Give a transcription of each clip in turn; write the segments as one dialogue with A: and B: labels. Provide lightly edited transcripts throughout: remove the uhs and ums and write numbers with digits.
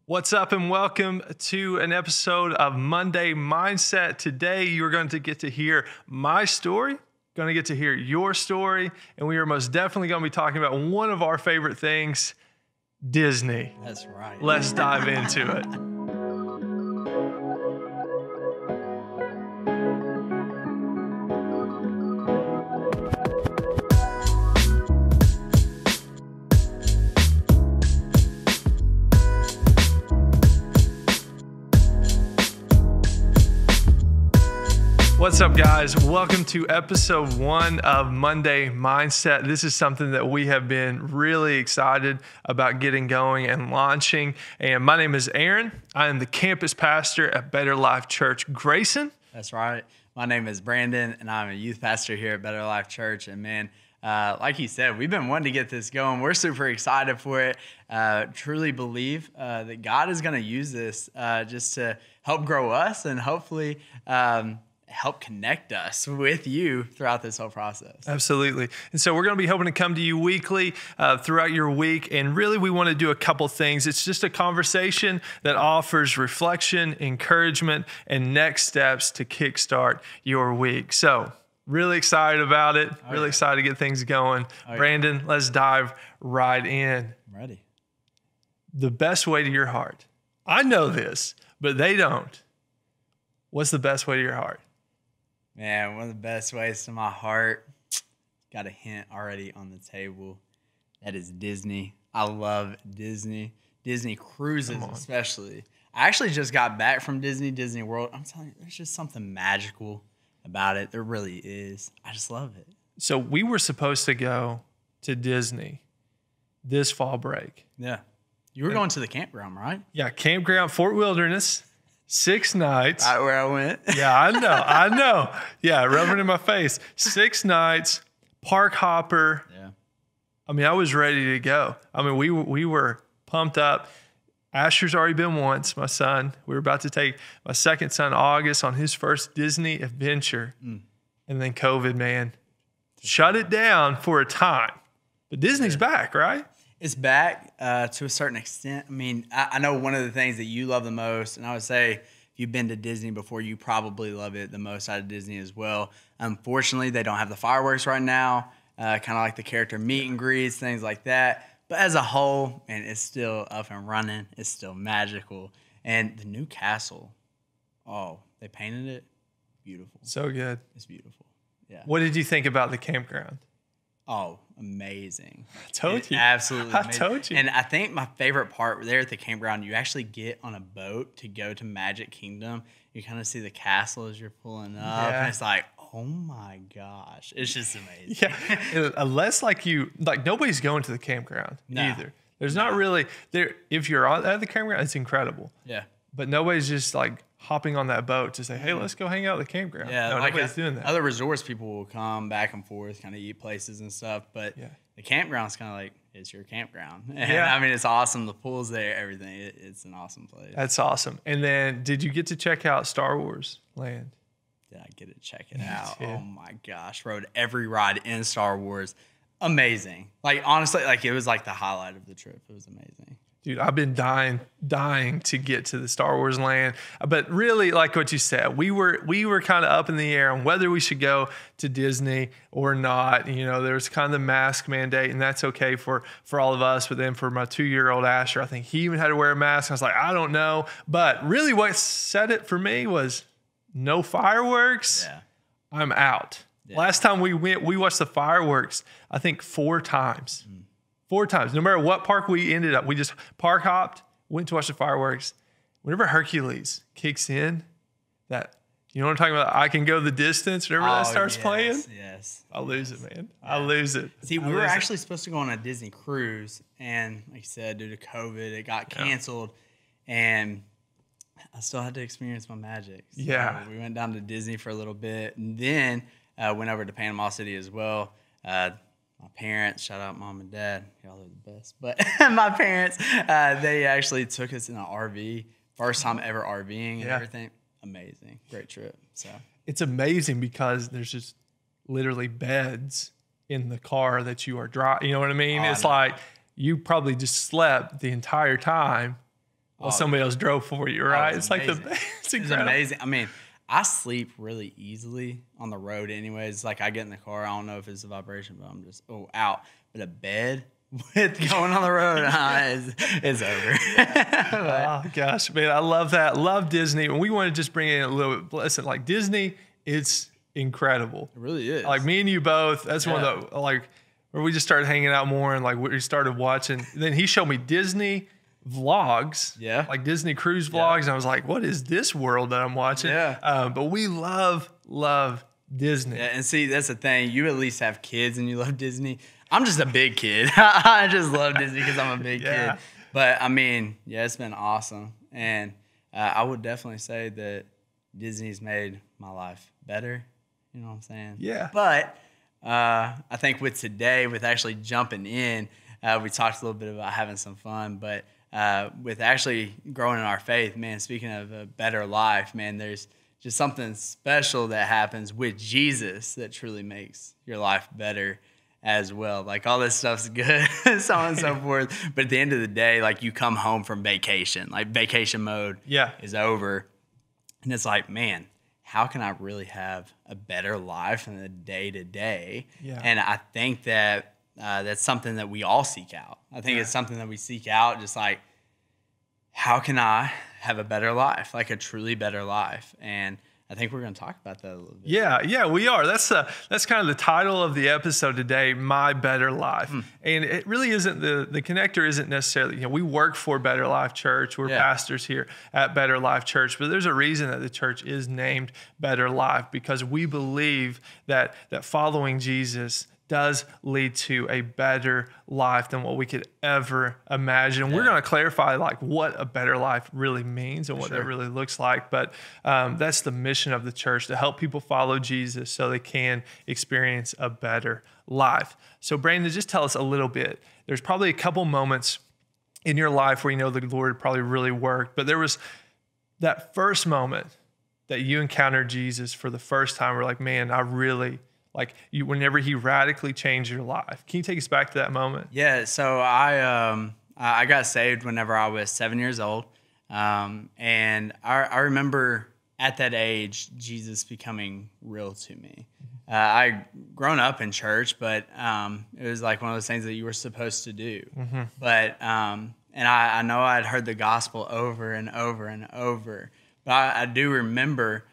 A: What's up, and welcome to an episode of Monday Mindset. Today, you're going to get to hear my story, going to get to hear your story, and we are most definitely going to be talking about one of our favorite things, Disney.
B: That's right.
A: Let's dive into it. What's up, guys? Welcome to episode 1 of Monday Mindset. This is something that we have been really excited about getting going and launching. And my name is Aaron. I am the campus pastor at Better Life Church Grayson.
B: That's right. My name is Brandon, and I'm a youth pastor here at Better Life Church. And man, like he said, we've been wanting to get this going. We're super excited for it. Truly believe that God is going to use this just to help grow us and hopefully help connect us with you throughout this whole process.
A: Absolutely. And so we're going to be hoping to come to you weekly throughout your week. And really, we want to do a couple things. It's just a conversation that offers reflection, encouragement, and next steps to kickstart your week. So really excited about it. Really excited to get things going. Brandon, let's dive right in.
B: I'm ready.
A: The best way to your heart. I know this, but they don't. What's the best way to your heart?
B: Man, one of the best ways to my heart, got a hint already on the table. That is Disney. I love Disney. Disney cruises especially. I actually just got back from Disney World. I'm telling you, there's just something magical about it. There really is. I just love it.
A: So we were supposed to go to Disney this fall break.
B: Yeah. You were going to the campground, right?
A: Yeah, campground, Fort Wilderness. 6 nights.
B: Right where I went.
A: Yeah, I know. Yeah, rubbing in my face. 6 nights, park hopper.
B: Yeah.
A: I mean, I was ready to go. I mean, we were pumped up. Asher's already been once, my son. We were about to take my second son, August, on his first Disney adventure. And then COVID, man, shut it down for a time. But Disney's back, right?
B: It's back to a certain extent. I mean, I know one of the things that you love the most, and I would say if you've been to Disney before, you probably love it the most out of Disney as well. Unfortunately, they don't have the fireworks right now, kind of like the character meet and greets, things like that. But as a whole, man, it's still up and running. It's still magical. And the new castle, they painted it. Beautiful.
A: So good.
B: It's beautiful. Yeah.
A: What did you think about the campground?
B: Oh, amazing.
A: I told you.
B: Absolutely amazing.
A: I told you.
B: And I think my favorite part there at the campground, you actually get on a boat to go to Magic Kingdom. You kind of see the castle as you're pulling up.
A: Yeah.
B: And it's like, oh my gosh. It's just amazing.
A: Yeah. Unless nobody's going to the campground either. There's not really there. If you're at the campground, it's incredible.
B: Yeah.
A: But nobody's just like hopping on that boat to say, hey, let's go hang out at the campground.
B: Yeah,
A: no,
B: like
A: nobody's doing that.
B: Other resorts, people will come back and forth, kind of eat places and stuff. But the campground's kind of like, it's your campground. And I mean, it's awesome. The pool's there, everything. It's an awesome place.
A: That's awesome. And then did you get to check out Star Wars Land?
B: Did I get to check it out? Oh my gosh. Rode every ride in Star Wars. Amazing. Like, honestly, like it was like the highlight of the trip. It was amazing.
A: Dude, I've been dying to get to the Star Wars Land. But really, like what you said, we were kind of up in the air on whether we should go to Disney or not. You know, there was kind of the mask mandate, and that's okay for all of us. But then for my 2-year-old Asher, I think he even had to wear a mask. I was like, I don't know. But really what set it for me was no fireworks.
B: Yeah.
A: I'm out. Yeah. Last time we went, we watched the fireworks, I think 4 times. 4 times. No matter what park we ended up, we just park hopped, went to watch the fireworks. Whenever Hercules kicks in, that, you know what I'm talking about? I Can Go the Distance. Whenever that starts playing, I lose it, man. I lose it.
B: See, we were actually supposed to go on a Disney cruise, and like you said, due to COVID, it got canceled, and I still had to experience my magic. So we went down to Disney for a little bit, and then went over to Panama City as well. My parents, shout out mom and dad, y'all are the best. But my parents, they actually took us in an RV, first time ever RVing and everything. Amazing, great trip. So
A: it's amazing because there's just literally beds in the car that you are driving. You know what I mean? It's like you probably just slept the entire time Well, somebody else drove for you, right?
B: It's
A: like
B: it's amazing. I mean, I sleep really easily on the road anyways. Like I get in the car, I don't know if it's a vibration, but I'm just out. But a bed with going on the road is over.
A: Oh gosh, man, I love that. Love Disney. And we want to just bring in a little bit. Listen, like Disney, it's incredible.
B: It really is.
A: Like me and you both. That's one of the like where we just started hanging out more and like we started watching. Then he showed me Disney vlogs, like Disney cruise vlogs, and I was like, "What is this world that I'm watching?" But we love Disney.
B: Yeah, and see, that's the thing. You at least have kids, and you love Disney. I'm just a big kid. I just love Disney because I'm a big kid. But I mean, it's been awesome, and I would definitely say that Disney's made my life better. You know what I'm saying?
A: Yeah.
B: But I think with today, with actually jumping in, we talked a little bit about having some fun, but with actually growing in our faith, man, speaking of a better life, man, there's just something special that happens with Jesus that truly makes your life better as well. Like all this stuff's good, so on and so forth. But at the end of the day, like you come home from vacation, like vacation mode is over. And it's like, man, how can I really have a better life in the day to day? And I think that that's something that we all seek out. I think it's something that we seek out, just like, how can I have a better life, like a truly better life? And I think we're going to talk about that a little bit.
A: Yeah, we are. That's kind of the title of the episode today, My Better Life. And it really isn't, the connector isn't necessarily, we work for Better Life Church. We're pastors here at Better Life Church, but there's a reason that the church is named Better Life, because we believe that following Jesus does lead to a better life than what we could ever imagine. We're going to clarify like what a better life really means and what that really looks like. But that's the mission of the church, to help people follow Jesus so they can experience a better life. So Brandon, just tell us a little bit. There's probably a couple moments in your life where you know the Lord probably really worked, but there was that first moment that you encountered Jesus for the first time. We're like, man, I really... like you, whenever he radically changed your life. Can you take us back to that moment?
B: Yeah. So I got saved whenever I was 7 years old. And I remember at that age, Jesus becoming real to me. I grown up in church, but it was like one of those things that you were supposed to do. But, and I know I'd heard the gospel over and over and over, but I do remember,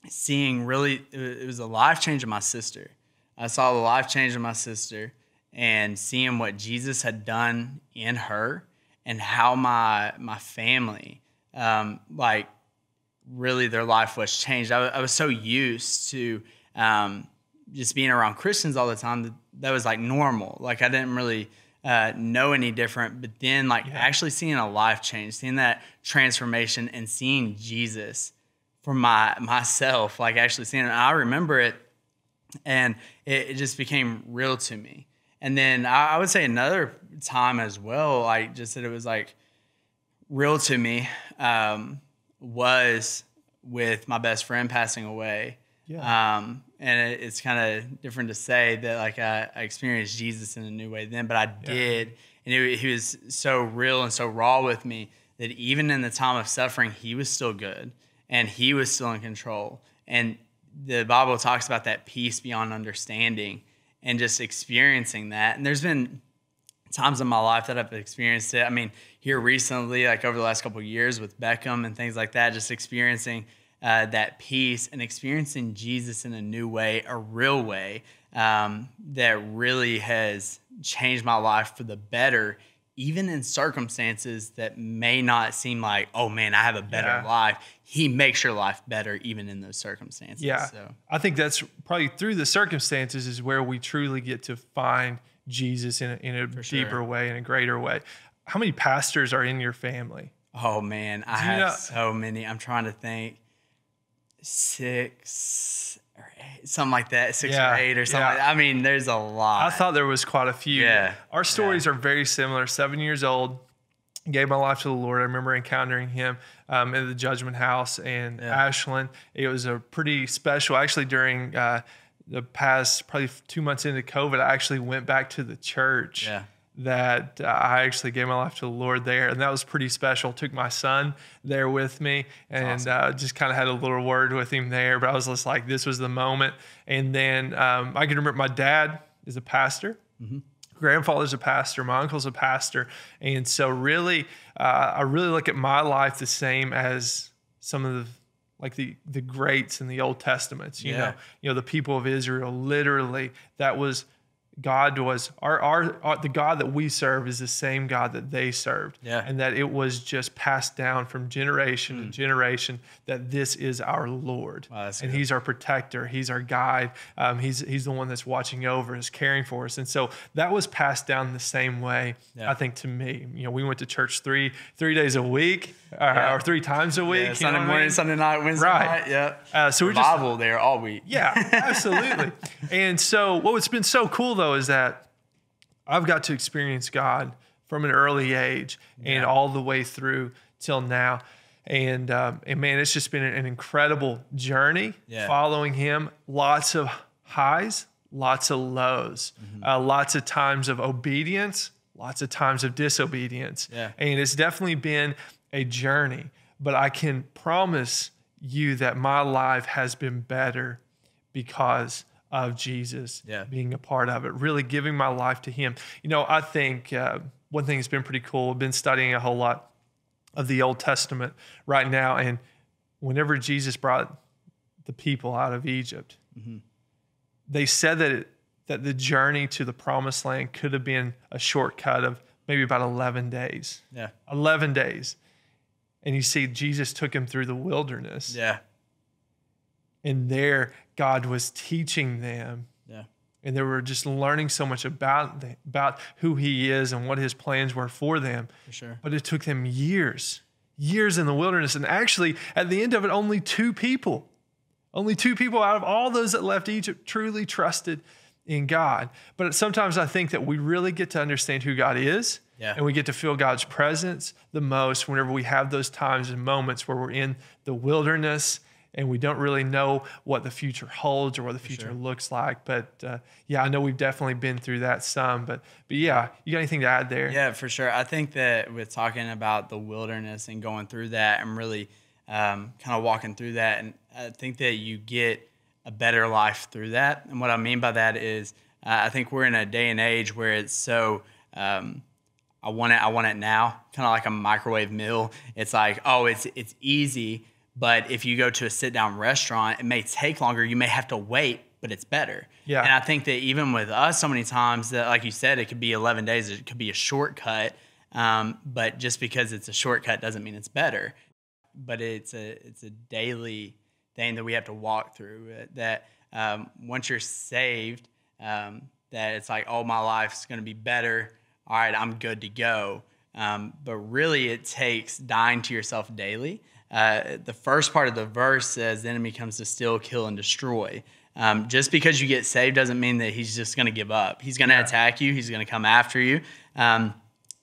B: seeing really, it was a life change of my sister. I saw the life change of my sister and seeing what Jesus had done in her and how my family, like really their life was changed. I was so used to just being around Christians all the time that was like normal. Like I didn't really know any different, but then like actually seeing a life change, seeing that transformation and seeing Jesus for myself, like actually seeing it. And I remember it, and it just became real to me. And then I would say another time as well, like just that it was like real to me, was with my best friend passing away. And it's kind of different to say that like I experienced Jesus in a new way then, but I did. And he was so real and so raw with me that even in the time of suffering, he was still good. And he was still in control. And the Bible talks about that peace beyond understanding and just experiencing that. And there's been times in my life that I've experienced it. I mean, here recently, like over the last couple of years with Beckham and things like that, just experiencing that peace and experiencing Jesus in a new way, a real way, that really has changed my life for the better, even in circumstances that may not seem like, oh man, I have a better life. He makes your life better even in those circumstances. So
A: I think that's probably through the circumstances is where we truly get to find Jesus in a deeper way, in a greater way. How many pastors are in your family?
B: Oh man, I have so many. I'm trying to think. 6 or 8, something like that, 6 or 8 or something. I mean, there's a lot.
A: I thought there was quite a few. Our stories are very similar. 7 years old, gave my life to the Lord. I remember encountering him in the Judgment House in Ashland. It was a pretty special, actually during the past, probably 2 months into COVID, I actually went back to the church that I actually gave my life to the Lord there. And that was pretty special. Took my son there with me and just kind of had a little word with him there. But I was just like, this was the moment. And then I can remember my dad is a pastor. Mm-hmm. Grandfather's a pastor. My uncle's a pastor. And so really, I really look at my life the same as some of the greats in the Old Testament. You know, the people of Israel, literally, that was God was the God that we serve is the same God that they served. Yeah. And that it was just passed down from generation to generation that this is our Lord. Wow, and He's our protector. He's our guide. He's the one that's watching over us, caring for us. And so that was passed down the same way, I think, to me. You know, we went to church three days a week or 3 times a week.
B: Sunday morning, Sunday night, Wednesday night. Yeah.
A: So we're
B: just there all week.
A: Yeah, absolutely. And so what's been so cool though is that I've got to experience God from an early age and all the way through till now. And man, it's just been an incredible journey following Him. Lots of highs, lots of lows, lots of times of obedience, lots of times of disobedience. Yeah. And it's definitely been a journey, but I can promise you that my life has been better because of Jesus being a part of it, really giving my life to Him. You know, I think one thing that's been pretty cool, I've been studying a whole lot of the Old Testament right now, and whenever Jesus brought the people out of Egypt, they said that the journey to the Promised Land could have been a shortcut of maybe about 11 days. Yeah. 11 days. And you see, Jesus took him through the wilderness. Yeah. And there, God was teaching them. Yeah. And they were just learning so much about who He is and what His plans were for them. For sure. But it took them years in the wilderness. And actually, at the end of it, only 2 people out of all those that left Egypt truly trusted in God. But sometimes I think that we really get to understand who God is. Yeah. And we get to feel God's presence the most whenever we have those times and moments where we're in the wilderness and we don't really know what the future holds or what the future looks like. But I know we've definitely been through that some. But yeah, you got anything to add there?
B: Yeah, for sure. I think that with talking about the wilderness and going through that and really kind of walking through that, and I think that you get a better life through that. And what I mean by that is I think we're in a day and age where it's so I want it now, kind of like a microwave meal. It's like, oh, it's easy, but if you go to a sit-down restaurant, it may take longer. You may have to wait, but it's better. Yeah. And I think that even with us, so many times that, like you said, it could be 11 days. It could be a shortcut, but just because it's a shortcut doesn't mean it's better. But it's a daily thing that we have to walk through. That once you're saved, that it's like, oh, my life's going to be better. All right, I'm good to go. But really, it takes dying to yourself daily. The first part of the verse says, the enemy comes to steal, kill, and destroy. Just because you get saved doesn't mean that he's just going to give up. He's going to attack you. He's going to come after you.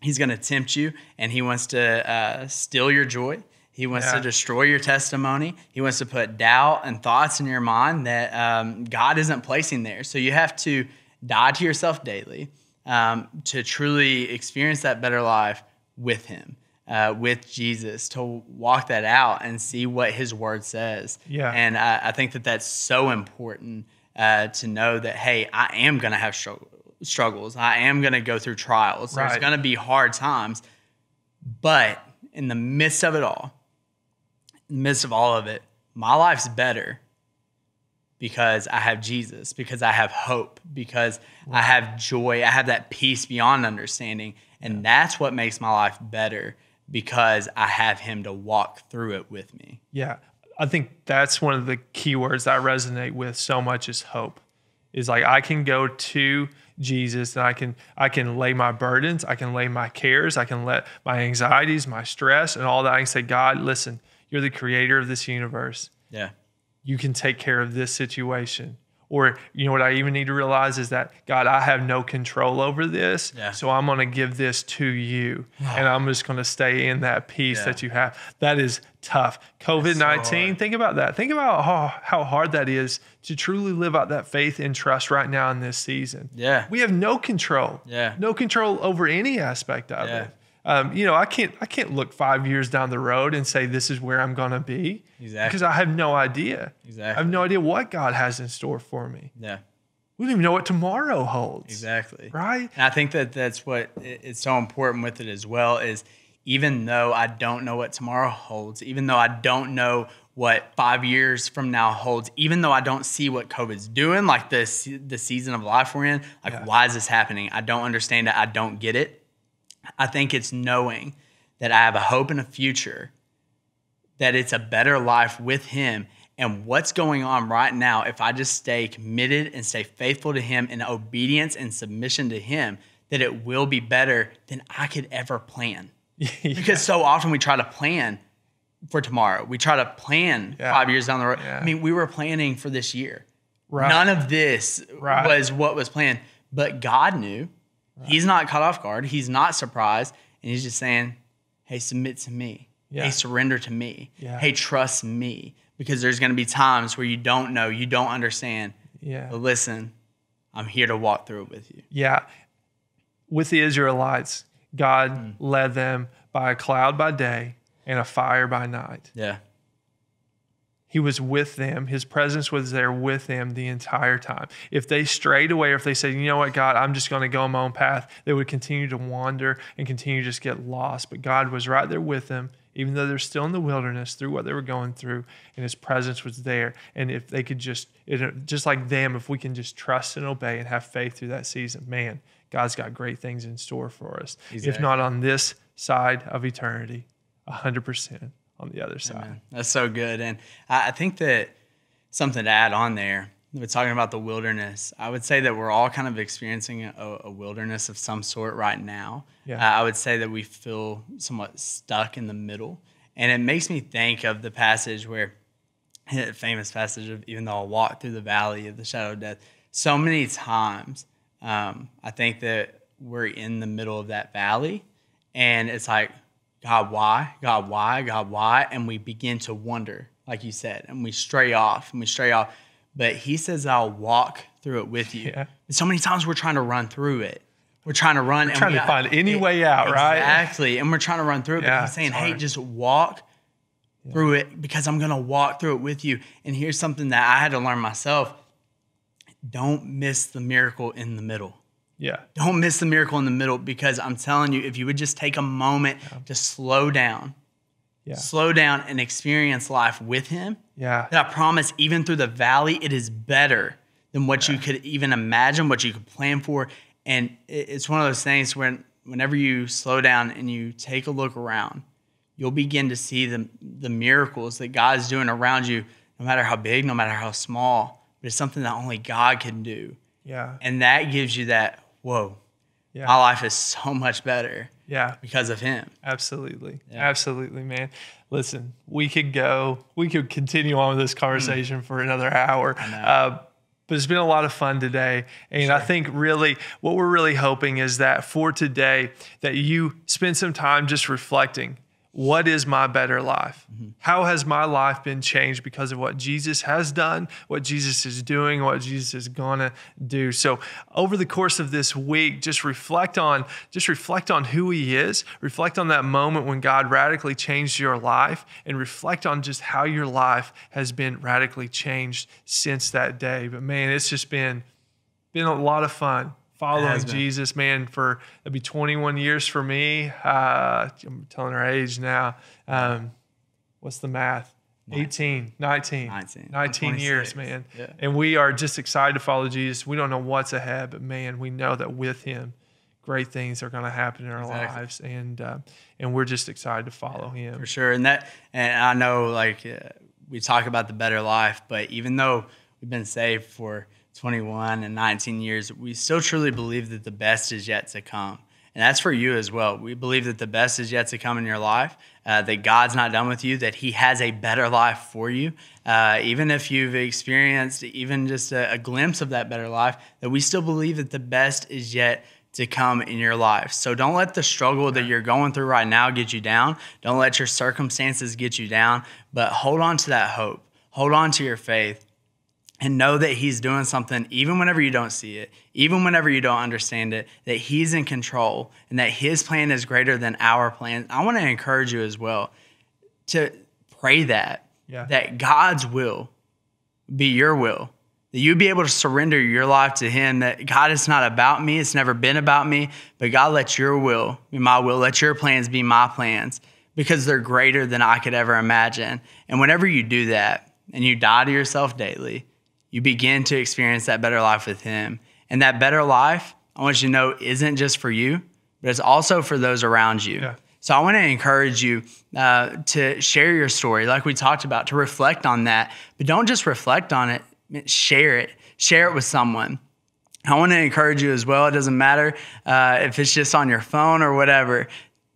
B: He's going to tempt you, and he wants to steal your joy. He wants to destroy your testimony. He wants to put doubt and thoughts in your mind that God isn't placing there. So you have to die to yourself daily. To truly experience that better life with Him, with Jesus, to walk that out and see what His Word says. Yeah. And I think that that's so important to know that, hey, I am going to have struggles. I am going to go through trials. Right. There's going to be hard times. But in the midst of it all, in the midst of all of it, my life's better because I have Jesus, because I have hope, because I have joy, I have that peace beyond understanding. And that's what makes my life better, because I have Him to walk through it with me.
A: Yeah, I think that's one of the key words that I resonate with so much is hope. Is like I can go to Jesus and I can lay my burdens, I can lay my cares, I can let my anxieties, my stress, and all that. I can say, God, listen, You're the creator of this universe. Yeah. You can take care of this situation. Or, you know what I even need to realize is that, God, I have no control over this.
B: Yeah.
A: So I'm going to give this to you. And I'm just going to stay in that peace that you have. That is tough. COVID-19, so think about that. Think about how hard that is to truly live out that faith and trust right now in this season.
B: Yeah.
A: We have no control.
B: Yeah.
A: No control over any aspect of it. You know, I can't look 5 years down the road and say this is where I'm going to be.
B: Exactly.
A: Because I have no idea.
B: Exactly.
A: I have no idea what God has in store for me.
B: Yeah.
A: We don't even know what tomorrow holds.
B: Exactly.
A: Right?
B: And I think that's what it's so important with it as well, is even though I don't know what tomorrow holds, even though I don't know what 5 years from now holds, even though I don't see what COVID's doing, like the season of life we're in, like why is this happening? I don't understand it. I don't get it. I think it's knowing that I have a hope and a future, that it's a better life with him. And what's going on right now, if I just stay committed and stay faithful to him in obedience and submission to him, that it will be better than I could ever plan. Because so often we try to plan for tomorrow. We try to plan 5 years down the road. I mean, we were planning for this year. Right. None of this was what was planned, but God knew. Right. He's not caught off guard. He's not surprised. And he's just saying, hey, submit to me. Hey, surrender to me. Hey, trust me. Because there's going to be times where you don't know, you don't understand. But listen, I'm here to walk through it with you.
A: Yeah. With the Israelites, God led them by a cloud by day and a fire by night.
B: Yeah.
A: He was with them. His presence was there with them the entire time. If they strayed away, or if they said, you know what, God, I'm just going to go on my own path, they would continue to wander and continue to just get lost. But God was right there with them, even though they're still in the wilderness through what they were going through, and his presence was there. And if they could just like them, if we can just trust and obey and have faith through that season, man, God's got great things in store for us. Exactly. If not on this side of eternity, 100%. On the other side.
B: Amen. That's so good. And I think that something to add on there, we're talking about the wilderness. I would say that we're all kind of experiencing a wilderness of some sort right now. I would say that we feel somewhat stuck in the middle. And it makes me think of the passage where, the famous passage of, even though I walk through the valley of the shadow of death, so many times I think that we're in the middle of that valley and it's like, God, why? God, why? God, why? And we begin to wonder, like you said, and we stray off. But he says, I'll walk through it with you. And so many times we're trying to run through it. We're trying to run.
A: We're trying to find any way out, right?
B: Exactly. And we're trying to run through it. But he's saying, hey, just walk through it because I'm going to walk through it with you. And here's something that I had to learn myself. Don't miss the miracle in the middle. Don't miss the miracle in the middle, because I'm telling you, if you would just take a moment to slow down and experience life with him, then I promise, even through the valley, it is better than what you could even imagine, what you could plan for. And it's one of those things whenever you slow down and you take a look around, you'll begin to see the miracles that God's doing around you, no matter how big, no matter how small, but it's something that only God can do. And that gives you that, whoa, my life is so much better because of him.
A: Absolutely. Absolutely, man. Listen, we could continue on with this conversation for another hour. But it's been a lot of fun today. And I think really what we're really hoping is that for today, that you spend some time just reflecting, what is my better life? How has my life been changed because of what Jesus has done, what Jesus is doing, what Jesus is going to do? So over the course of this week, just reflect on who he is, reflect on that moment when God radically changed your life, and reflect on just how your life has been radically changed since that day. But man, it's just been a lot of fun. Following Jesus, man, for it'll be 21 years for me. I'm telling our age now. What's the math? 19 years, man. And we are just excited to follow Jesus. We don't know what's ahead, but man, we know that with him, great things are going to happen in our lives, and we're just excited to follow him
B: for sure. And I know, like we talk about the better life, but even though we've been saved for 21 and 19 years, we still truly believe that the best is yet to come. And that's for you as well. We believe that the best is yet to come in your life, that God's not done with you, that he has a better life for you. Even if you've experienced even just a glimpse of that better life, that we still believe that the best is yet to come in your life. So don't let the struggle that you're going through right now get you down. Don't let your circumstances get you down, but hold on to that hope. Hold on to your faith and know that he's doing something even whenever you don't see it, even whenever you don't understand it, that he's in control and that his plan is greater than our plan. I want to encourage you as well to pray that God's will be your will, that you'd be able to surrender your life to him, that God, it's not about me. It's never been about me, but God, let your will be my will. Let your plans be my plans, because they're greater than I could ever imagine. And whenever you do that and you die to yourself daily, you begin to experience that better life with him. And that better life, I want you to know, isn't just for you, but it's also for those around you. Yeah. So I want to encourage you to share your story, like we talked about, to reflect on that. But don't just reflect on it. Share it. Share it with someone. I want to encourage you as well. It doesn't matter if it's just on your phone or whatever,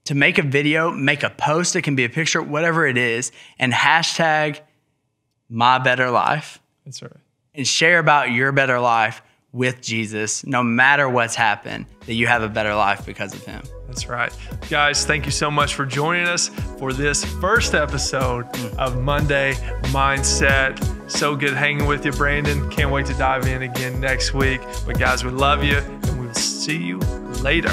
B: to make a video, make a post. It can be a picture, whatever it is, and hashtag my better life.
A: That's right.
B: And share about your better life with Jesus, no matter what's happened, that you have a better life because of him.
A: That's right. Guys, thank you so much for joining us for this first episode of Monday Mindset. So good hanging with you, Brandon. Can't wait to dive in again next week. But guys, we love you, and we'll see you later.